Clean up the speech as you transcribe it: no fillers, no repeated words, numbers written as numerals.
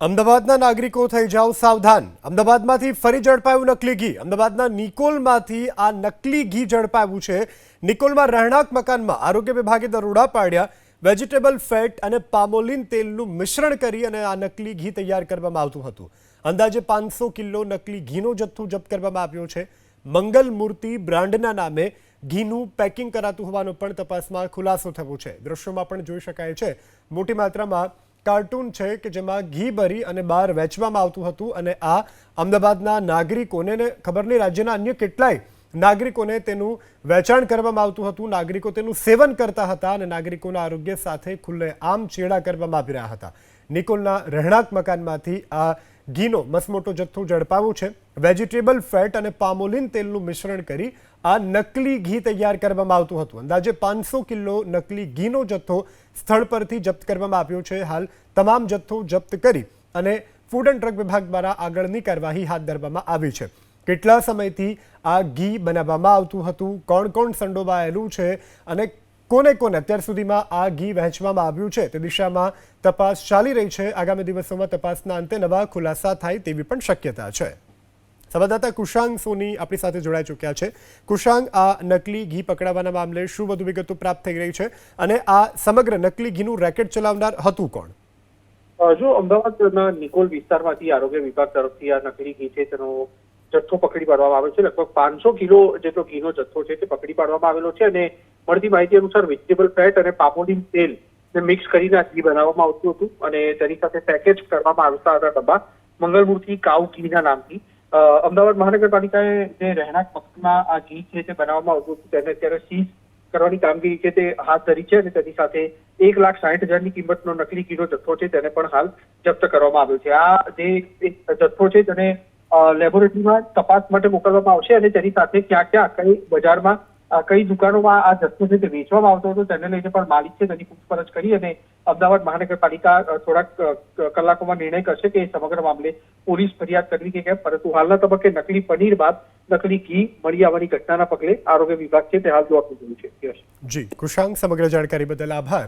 અમદાવાદના નાગરિકો થઈ જાઓ સાવધાન। અમદાવાદમાંથી ફરી ઝડપાયું નકલી ઘી। અમદાવાદના નિકોલમાંથી આ નકલી ઘી ઝડપાયું છે। નિકોલમાં રહેણાંક મકાનમાં આરોગ્ય વિભાગે દરોડા પાડ્યા। વેજીટેબલ ફેટ અને પામોલિન તેલનું મિશ્રણ કરી અને આ નકલી ઘી તૈયાર કરવામાં આવતું હતું। અંદાજે 500 કિલો નકલી ઘીનો જથ્થો જપ્ત કરવામાં આવ્યો છે। મંગલ મૂર્તિ બ્રાન્ડના નામે ઘીનું પેકિંગ કરાતું હોવાનો પણ તપાસમાં ખુલાસો થયો છે। દ્રશ્યોમાં પણ જોઈ શકાય છે મોટી માત્રામાં કાર્ટૂન છે કે જેમાં ઘી ભરી અને બહાર વેચવામાં આવતું હતું અને આ અમદાવાદના નાગરિકોને ખબર નહીં રાજ્યના અન્ય કેટલાય નાગરિકોને તેનું વેચાણ કરવામાં આવતું હતું। નાગરિકો તેનું સેવન કરતા હતા અને નાગરિકોના આરોગ્ય સાથે ખુલ્લેઆમ ચેડા કરવામાં આવી રહ્યા હતા। નિકોલના રહેણાંક મકાનમાંથી આ ઘીનો મસમોટો જથ્થો ઝડપાયો છે। વેજીટેબલ ફેટ અને પામોલિન તેલનું મિશ્રણ કરી આ નકલી ઘી તૈયાર કરવામાં આવતું હતું। અંદાજે 500 કિલો નકલી ઘીનો જથ્થો સ્થળ પરથી જપ્ત કરવામાં આવ્યો છે। હાલ તમામ જથ્થો જપ્ત કરી અને ફૂડ એન્ડ ડ્રગ વિભાગ દ્વારા આગળની કાર્યવાહી હાથ ધરવામાં આવી છે। કેટલા સમયથી આ ઘી બનાવવામાં આવતું હતું, કોણ કોણ સંડોવાયેલું છે અને કોને કોને અત્યાર સુધીમાં આ ઘી વહેંચવામાં આવ્યું છે તે દિશામાં તપાસ ચાલી રહી છે। આગામી દિવસોમાં તપાસના અંતે નવા ખુલાસા થાય તેવી પણ શક્યતા છે। સંવાદદાતા કુશાંગ સોની આપણી સાથે જોડાઈ ચૂક્યા છે। કુશાંગ, આ નકલી ઘી પકડાવાના મામલે શું વધુ વિગતો પ્રાપ્ત થઈ રહી છે અને આ સમગ્ર નકલી ઘીનું રેકેટ ચલાવનાર હતું કોણ? જો અમદાવાદના નિકોલ વિસ્તારમાંથી આરોગ્ય વિભાગ તરફથી આ નકલી ઘી છે તેનો જથ્થો પકડી પાડવામાં આવ્યો છે। લગભગ 500 કિલો જેટલો ઘીનો જથ્થો છે તે પકડી પાડવામાં આવેલો છે અને મળતી માહિતી અનુસાર વેજીટેબલ ફેટ અને પામોલિન તેલ મિક્સ કરીને આ ઘી બનાવવામાં આવતું હતું અને તેની સાથે પેકેજ કરવામાં આવતા હતા ડબ્બા મંગલમૂર્તિ કાઉ ઘીના નામથી। અમદાવાદ મહાનગરપાલિકાએ જે રહેણાંક મકાનમાં આ ઘી છે તે બનાવવામાં આવતું હતું તેને અત્યારે સીઝ કરવાની કામગીરી છે તે હાથ ધરી છે અને તેની સાથે 1,60,000ની કિંમતનો નકલી ઘીનો જથ્થો છે તેને પણ હાલ જપ્ત કરવામાં આવ્યો છે। આ જે જથ્થો છે તેને લેબોરેટરીમાં તપાસ માટે મોકલવામાં આવશે અને તેની સાથે ક્યાં ક્યાં કઈ બજારમાં કઈ દુકાનોમાં આ જથ્થો છે તે વેચવામાં આવતો હતો તેને લઈને પણ માલિક છે તેની પૂછપરછ કરી અને અમદાવાદ મહાનગરપાલિકા થોડાક કલાકોમાં નિર્ણય કરશે કે સમગ્ર મામલે પોલીસ ફરિયાદ કરવી કે કેમ। પરંતુ હાલના તબક્કે નકલી પનીર બાદ નકલી ઘી મળી આવવાની ઘટનાના પગલે આરોગ્ય વિભાગ છે તે હાલ જોવા રહ્યું છે। જી કુશાંગ, સમગ્ર જાણકારી બદલ આભાર।